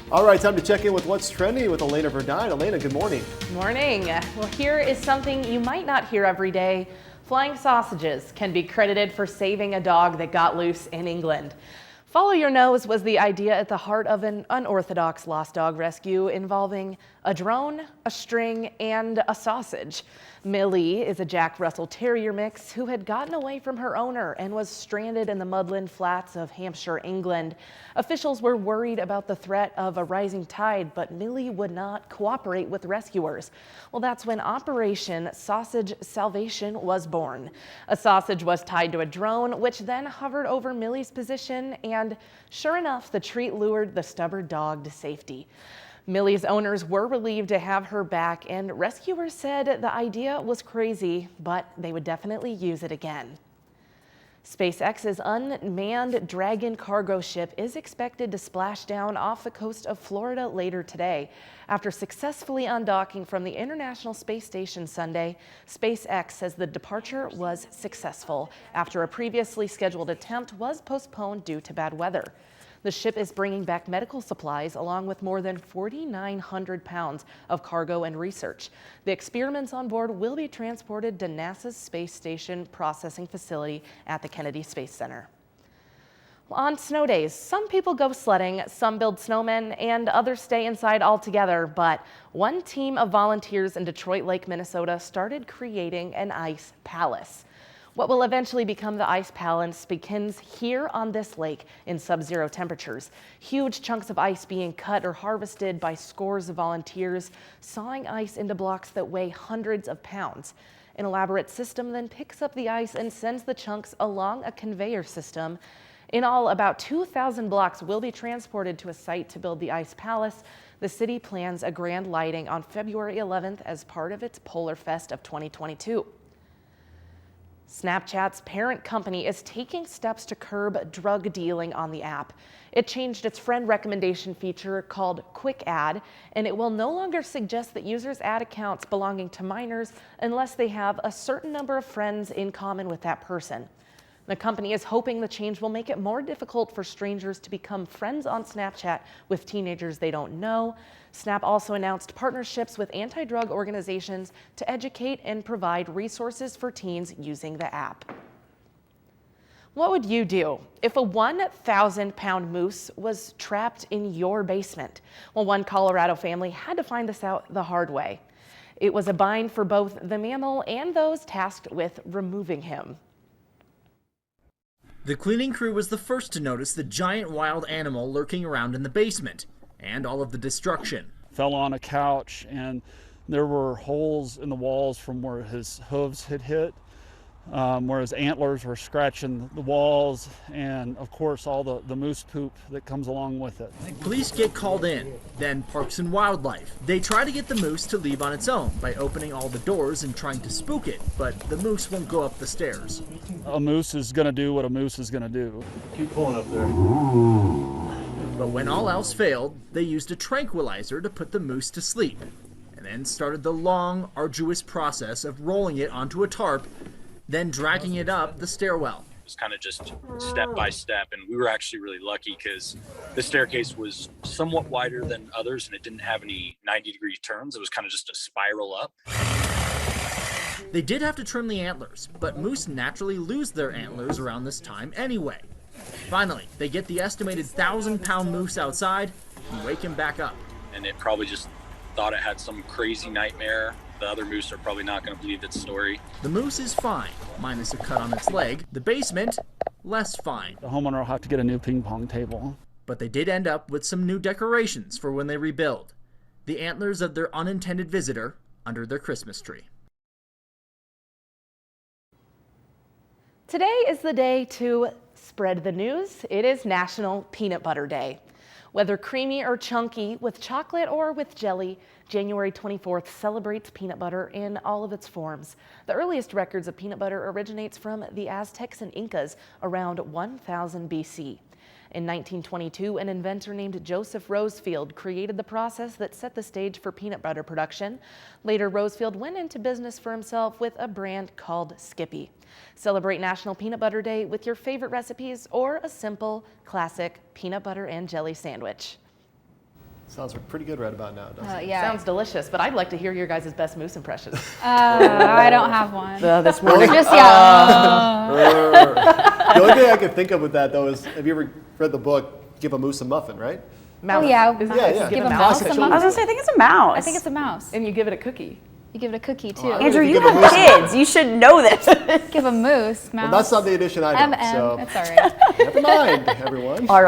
All right, time to check in with what's trending with Elena Verdine. Elena, good morning. Morning. Well, here is something you might not hear every day. Flying sausages can be credited for saving a dog that got loose in England. Follow your nose was the idea at the heart of an unorthodox lost dog rescue involving a drone, a string, and a sausage. Millie is a Jack Russell Terrier mix who had gotten away from her owner and was stranded in the Mudland Flats of Hampshire, England. Officials were worried about the threat of a rising tide, but Millie would not cooperate with rescuers. Well, that's when Operation Sausage Salvation was born. A sausage was tied to a drone, which then hovered over Millie's position, and sure enough, the treat lured the stubborn dog to safety. Millie's owners were relieved to have her back, and rescuers said the idea was crazy, but they would definitely use it again. SpaceX's unmanned Dragon cargo ship is expected to splash down off the coast of Florida later today. After successfully undocking from the International Space Station Sunday, SpaceX says the departure was successful after a previously scheduled attempt was postponed due to bad weather. The ship is bringing back medical supplies along with more than 4,900 pounds of cargo and research. The experiments on board will be transported to NASA's Space Station Processing Facility at the Kennedy Space Center. On snow days, some people go sledding, some build snowmen, and others stay inside altogether. But one team of volunteers in Detroit Lake, Minnesota started creating an ice palace. What will eventually become the Ice Palace begins here on this lake in sub-zero temperatures. Huge chunks of ice being cut or harvested by scores of volunteers, sawing ice into blocks that weigh hundreds of pounds. An elaborate system then picks up the ice and sends the chunks along a conveyor system. In all, about 2,000 blocks will be transported to a site to build the Ice Palace. The city plans a grand lighting on February 11th as part of its Polar Fest of 2022. Snapchat's parent company is taking steps to curb drug dealing on the app. It changed its friend recommendation feature called Quick Add, and it will no longer suggest that users add accounts belonging to minors unless they have a certain number of friends in common with that person. The company is hoping the change will make it more difficult for strangers to become friends on Snapchat with teenagers they don't know. Snap also announced partnerships with anti-drug organizations to educate and provide resources for teens using the app. What would you do if a 1,000-pound moose was trapped in your basement? Well, one Colorado family had to find this out the hard way. It was a bind for both the mammal and those tasked with removing him. The cleaning crew was the first to notice the giant wild animal lurking around in the basement, and all of the destruction. Fell on a couch, and there were holes in the walls from where his hooves had hit, where his antlers were scratching the walls, and of course all the moose poop that comes along with it. Police get called in, then Parks and Wildlife. They try to get the moose to leave on its own by opening all the doors and trying to spook it, but the moose won't go up the stairs. A moose is going to do what a moose is going to do. Keep pulling up there. But when all else failed, they used a tranquilizer to put the moose to sleep, and then started the long, arduous process of rolling it onto a tarp, then dragging it up the stairwell. It was kind of just step by step, and we were actually really lucky because the staircase was somewhat wider than others, and it didn't have any 90-degree turns. It was kind of just a spiral up. They did have to trim the antlers, but moose naturally lose their antlers around this time anyway. Finally, they get the estimated 1,000-pound moose outside and wake him back up. And it probably just thought it had some crazy nightmare. The other moose are probably not going to believe its story. The moose is fine, minus a cut on its leg. The basement, less fine. The homeowner will have to get a new ping pong table. But they did end up with some new decorations for when they rebuild. The antlers of their unintended visitor under their Christmas tree. Today is the day to spread the news. It is National Peanut Butter Day. Whether creamy or chunky, with chocolate or with jelly, January 24th celebrates peanut butter in all of its forms. The earliest records of peanut butter originates from the Aztecs and Incas around 1000 BC. In 1922, an inventor named Joseph Rosefield created the process that set the stage for peanut butter production. Later, Rosefield went into business for himself with a brand called Skippy. Celebrate National Peanut Butter Day with your favorite recipes or a simple, classic peanut butter and jelly sandwich. Sounds pretty good right about now, doesn't it? Yeah. Sounds delicious, but I'd like to hear your guys' best moose impressions. I don't have one. This morning. Just The only thing I could think of with that, though, is have you ever read the book Give a Moose a Muffin, right? Mouse. Oh, yeah. Is it- Yeah, is yeah. it Give a mouse? mouse a Classic muffin. I was gonna say, I think it's a mouse. I think it's a mouse. And you give it a cookie. You give it a cookie too. I Andrew, think you give a have moose- kids. You should know this. Give a moose, mouse. Well, that's not the edition I know, M&M. so That's all right. never mind, everyone. All right.